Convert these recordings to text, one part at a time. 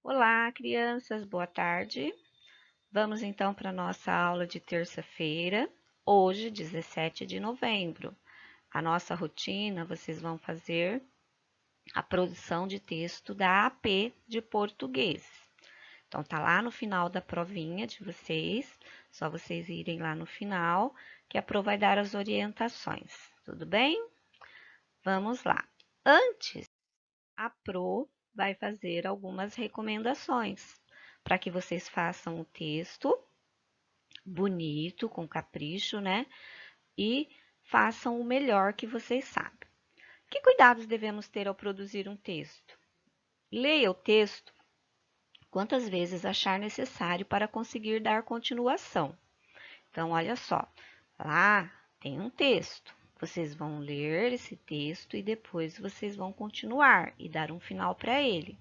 Olá, crianças, boa tarde. Vamos então para a nossa aula de terça-feira, hoje, 17 de novembro. A nossa rotina, vocês vão fazer a produção de texto da AP de português. Então, tá lá no final da provinha de vocês, só vocês irem lá no final, que a Pro vai dar as orientações, tudo bem? Vamos lá. Antes, a Pro vai fazer algumas recomendações para que vocês façam o texto bonito, com capricho, né? E façam o melhor que vocês sabem. Que cuidados devemos ter ao produzir um texto? Leia o texto quantas vezes achar necessário para conseguir dar continuação. Então, olha só, lá tem um texto. Vocês vão ler esse texto e depois vocês vão continuar e dar um final para ele.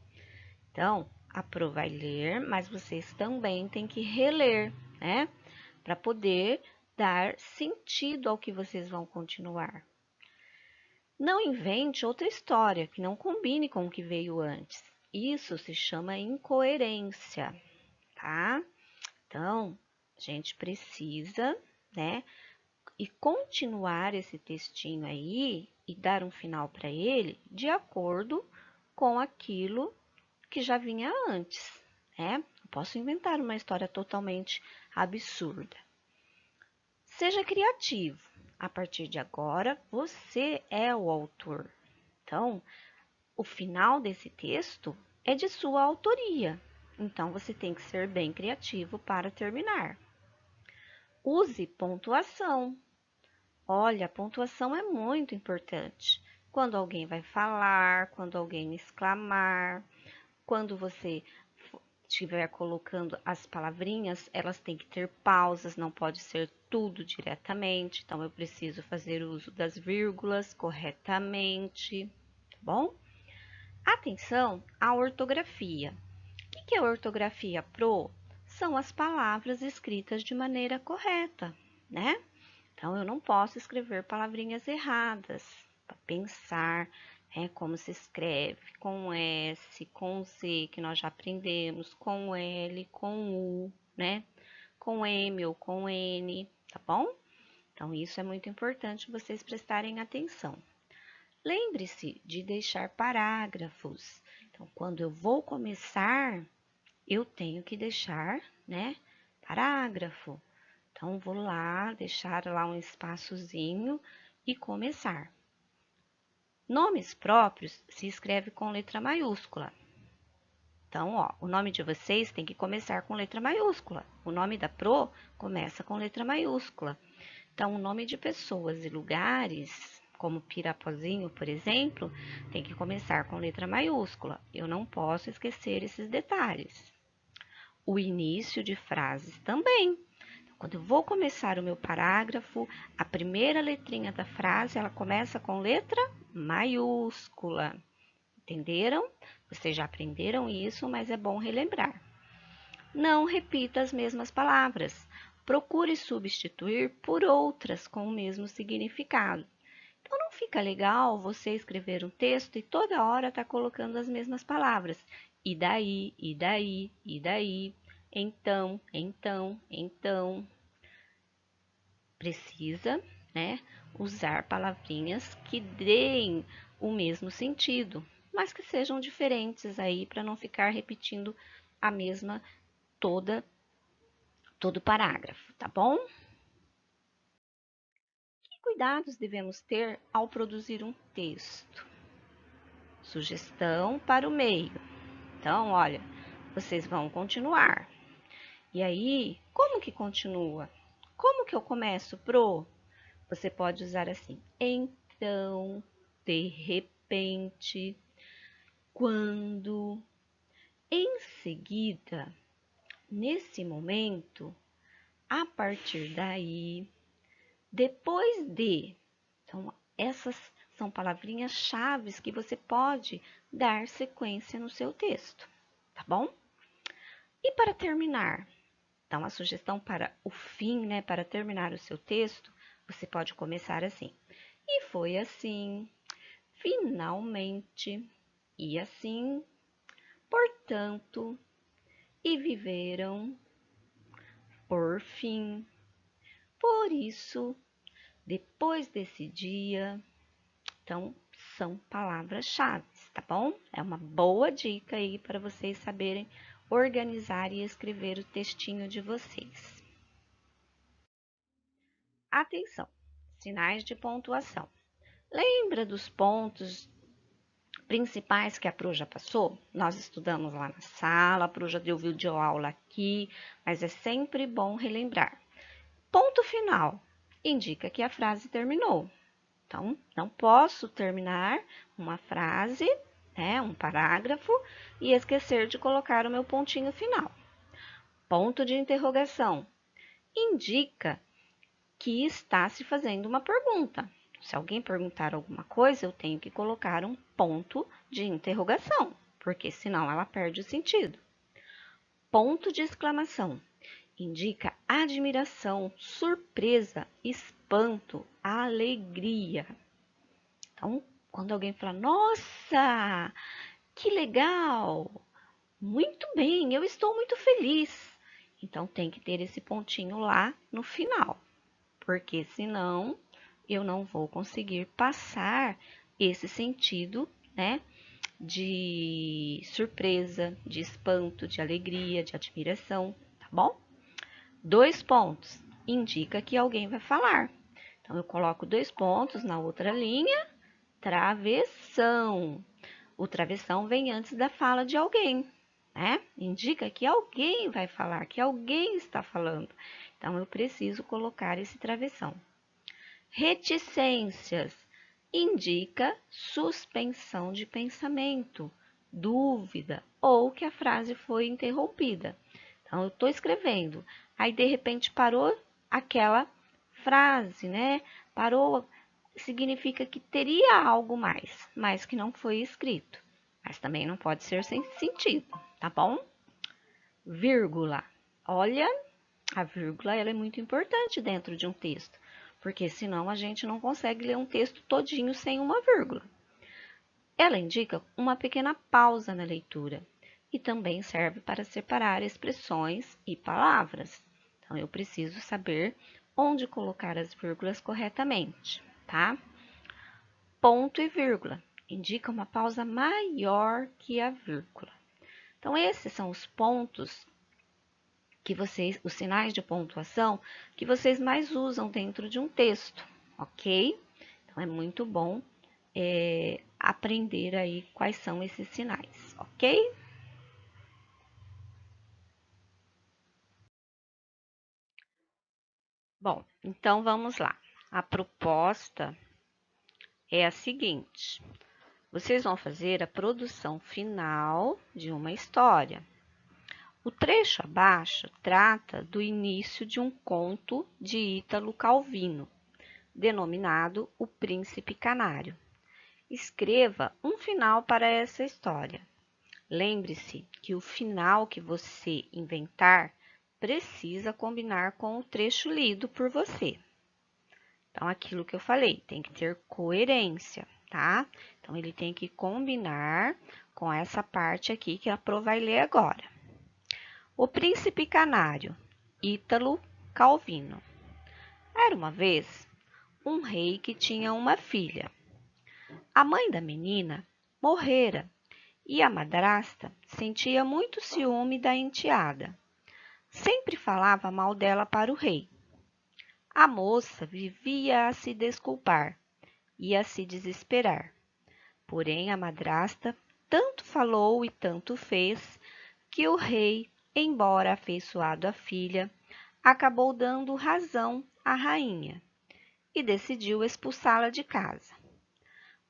Então, a Pro vai ler, mas vocês também têm que reler, né? Para poder dar sentido ao que vocês vão continuar. Não invente outra história que não combine com o que veio antes. Isso se chama incoerência, tá? Então, a gente precisa, né, e continuar esse textinho aí e dar um final para ele de acordo com aquilo que já vinha antes, né? Não posso inventar uma história totalmente absurda. Seja criativo. A partir de agora, você é o autor. Então, o final desse texto é de sua autoria. Então, você tem que ser bem criativo para terminar. Use pontuação. Olha, a pontuação é muito importante. Quando alguém vai falar, quando alguém exclamar, quando você estiver colocando as palavrinhas, elas têm que ter pausas, não pode ser tudo diretamente. Então, eu preciso fazer uso das vírgulas corretamente, tá bom? Atenção à ortografia. O que é ortografia, Pro? São as palavras escritas de maneira correta, né? Então, eu não posso escrever palavrinhas erradas. Para pensar, como se escreve, com S, com Z, que nós já aprendemos, com L, com U, né? Com M ou com N, tá bom? Então, isso é muito importante vocês prestarem atenção. Lembre-se de deixar parágrafos. Então, quando eu vou começar, eu tenho que deixar, né, parágrafo. Então, vou lá, deixar lá um espaçozinho e começar. Nomes próprios se escreve com letra maiúscula. Então, ó, o nome de vocês tem que começar com letra maiúscula. O nome da Pro começa com letra maiúscula. Então, o nome de pessoas e lugares, como Pirapozinho, por exemplo, tem que começar com letra maiúscula. Eu não posso esquecer esses detalhes. O início de frases também. Quando eu vou começar o meu parágrafo, a primeira letrinha da frase, ela começa com letra maiúscula. Entenderam? Vocês já aprenderam isso, mas é bom relembrar. Não repita as mesmas palavras. Procure substituir por outras com o mesmo significado. Então, não fica legal você escrever um texto e toda hora tá colocando as mesmas palavras. E daí, e daí, e daí. Então, então, então. Precisa, né, usar palavrinhas que deem o mesmo sentido, mas que sejam diferentes aí para não ficar repetindo a mesma toda todo parágrafo, tá bom? Que cuidados devemos ter ao produzir um texto? Sugestão para o meio. Então, olha, vocês vão continuar. E aí, como que continua? Como que eu começo, Pro? Você pode usar assim: então, de repente, quando, em seguida, nesse momento, a partir daí, depois de. Então, essas são palavrinhas chaves que você pode dar sequência no seu texto, tá bom? E para terminar, então a sugestão para o fim, né, para terminar o seu texto, você pode começar assim: e foi assim, finalmente, e assim, tanto e viveram por fim. Por isso, depois desse dia, então são palavras-chave, tá bom? É uma boa dica aí para vocês saberem organizar e escrever o textinho de vocês. Atenção! Sinais de pontuação. Lembra dos pontos principais que a Pro já passou? Nós estudamos lá na sala, a Pro já deu videoaula aqui, mas é sempre bom relembrar. Ponto final indica que a frase terminou. Então, não posso terminar uma frase, né, um parágrafo, e esquecer de colocar o meu pontinho final. Ponto de interrogação indica que está se fazendo uma pergunta. Se alguém perguntar alguma coisa, eu tenho que colocar um ponto de interrogação, porque senão ela perde o sentido. Ponto de exclamação indica admiração, surpresa, espanto, alegria. Então, quando alguém fala, nossa, que legal, muito bem, eu estou muito feliz. Então, tem que ter esse pontinho lá no final, porque senão eu não vou conseguir passar esse sentido, né, de surpresa, de espanto, de alegria, de admiração, tá bom? 2 pontos indica que alguém vai falar. Então, eu coloco 2 pontos na outra linha, travessão. O travessão vem antes da fala de alguém, né? Indica que alguém vai falar, que alguém está falando. Então, eu preciso colocar esse travessão. Reticências indica suspensão de pensamento, dúvida ou que a frase foi interrompida. Então, eu estou escrevendo, aí de repente parou aquela frase, né? Parou, significa que teria algo mais, mas que não foi escrito. Mas também não pode ser sem sentido, tá bom? Vírgula. Olha, a vírgula ela é muito importante dentro de um texto, porque senão a gente não consegue ler um texto todinho sem uma vírgula. Ela indica uma pequena pausa na leitura e também serve para separar expressões e palavras. Então, eu preciso saber onde colocar as vírgulas corretamente, tá? Ponto e vírgula indica uma pausa maior que a vírgula. Então, esses são os pontos que vocês, os sinais de pontuação que vocês mais usam dentro de um texto, ok? Então, é muito bom aprender aí quais são esses sinais, ok? Bom, então vamos lá. A proposta é a seguinte: vocês vão fazer a produção final de uma história. O trecho abaixo trata do início de um conto de Ítalo Calvino, denominado O Príncipe Canário. Escreva um final para essa história. Lembre-se que o final que você inventar precisa combinar com o trecho lido por você. Então, aquilo que eu falei, tem que ter coerência, tá? Então, ele tem que combinar com essa parte aqui que a Pro vai ler agora. O Príncipe Canário, Ítalo Calvino. Era uma vez um rei que tinha uma filha. A mãe da menina morrera e a madrasta sentia muito ciúme da enteada. Sempre falava mal dela para o rei. A moça vivia a se desculpar e a se desesperar. Porém, a madrasta tanto falou e tanto fez que o rei, embora afeiçoado à filha, acabou dando razão à rainha e decidiu expulsá-la de casa.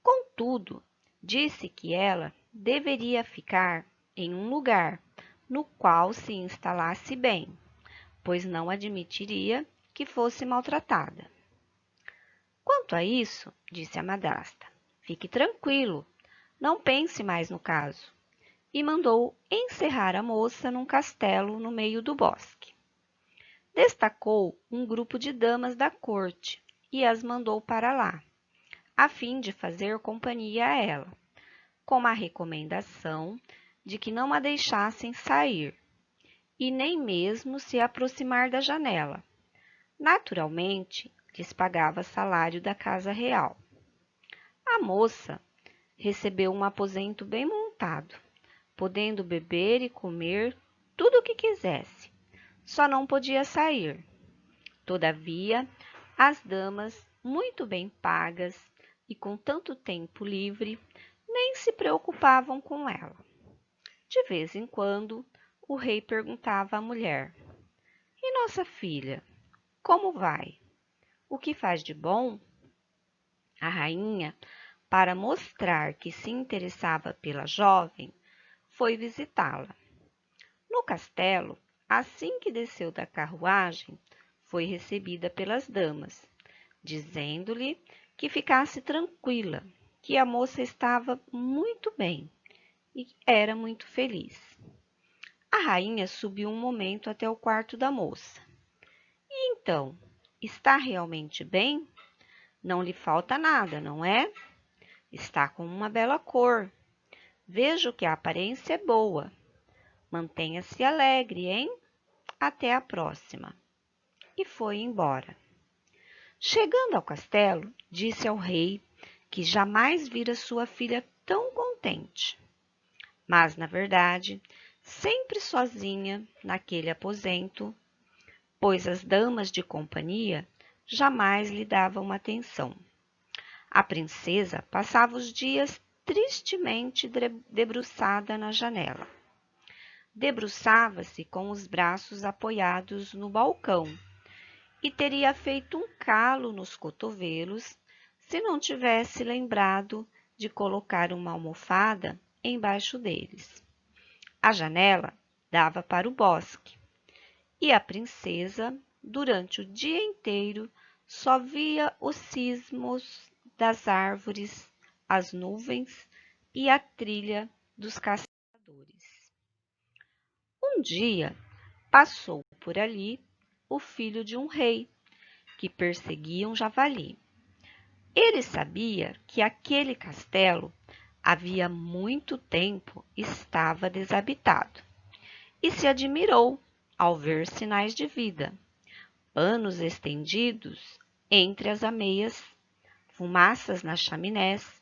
Contudo, disse que ela deveria ficar em um lugar no qual se instalasse bem, pois não admitiria que fosse maltratada. Quanto a isso, disse a madrasta, fique tranquilo, não pense mais no caso, e mandou encerrar a moça num castelo no meio do bosque. Destacou um grupo de damas da corte e as mandou para lá, a fim de fazer companhia a ela, com a recomendação de que não a deixassem sair e nem mesmo se aproximar da janela. Naturalmente, lhes pagava salário da casa real. A moça recebeu um aposento bem montado, podendo beber e comer tudo o que quisesse. Só não podia sair. Todavia, as damas, muito bem pagas e com tanto tempo livre, nem se preocupavam com ela. De vez em quando, o rei perguntava à mulher: "E nossa filha, como vai? O que faz de bom?" A rainha, para mostrar que se interessava pela jovem, foi visitá-la. No castelo, assim que desceu da carruagem, foi recebida pelas damas, dizendo-lhe que ficasse tranquila, que a moça estava muito bem e era muito feliz. A rainha subiu um momento até o quarto da moça. "E então, está realmente bem? Não lhe falta nada, não é? Está com uma bela cor. Vejo que a aparência é boa. Mantenha-se alegre, hein? Até a próxima." E foi embora. Chegando ao castelo, disse ao rei que jamais vira sua filha tão contente. Mas, na verdade, sempre sozinha naquele aposento, pois as damas de companhia jamais lhe davam atenção. A princesa passava os dias tristemente debruçada na janela. Debruçava-se com os braços apoiados no balcão e teria feito um calo nos cotovelos se não tivesse lembrado de colocar uma almofada embaixo deles. A janela dava para o bosque e a princesa, durante o dia inteiro, só via os cismos das árvores, as nuvens e a trilha dos caçadores. Um dia passou por ali o filho de um rei que perseguia um javali. Ele sabia que aquele castelo havia muito tempo estava desabitado e se admirou ao ver sinais de vida, panos estendidos entre as ameias, fumaças nas chaminés,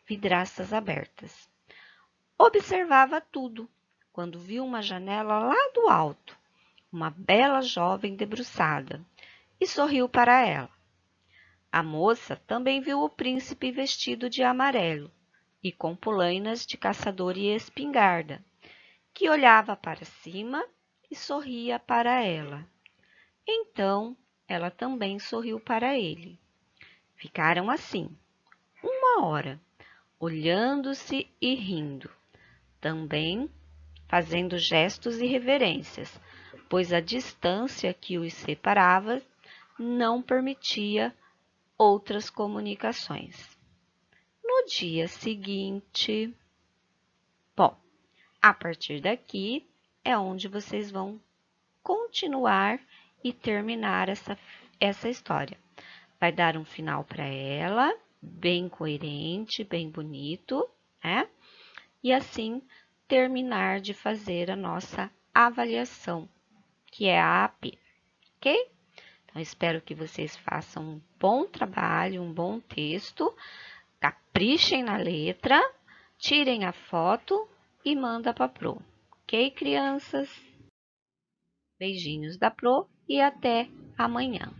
vidraças abertas. Observava tudo quando viu uma janela lá do alto, uma bela jovem debruçada, e sorriu para ela. A moça também viu o príncipe vestido de amarelo e com polainas de caçador e espingarda, que olhava para cima e sorria para ela. Então, ela também sorriu para ele. Ficaram assim, uma hora, olhando-se e rindo, também fazendo gestos e reverências, pois a distância que os separava não permitia outras comunicações. No dia seguinte, bom, a partir daqui é onde vocês vão continuar e terminar essa história. Vai dar um final para ela, bem coerente, bem bonito, né? E assim terminar de fazer a nossa avaliação, que é a AP, ok? Então, espero que vocês façam um bom trabalho, um bom texto, caprichem na letra, tirem a foto e manda para a Pro, ok, crianças? Beijinhos da Pro e até amanhã.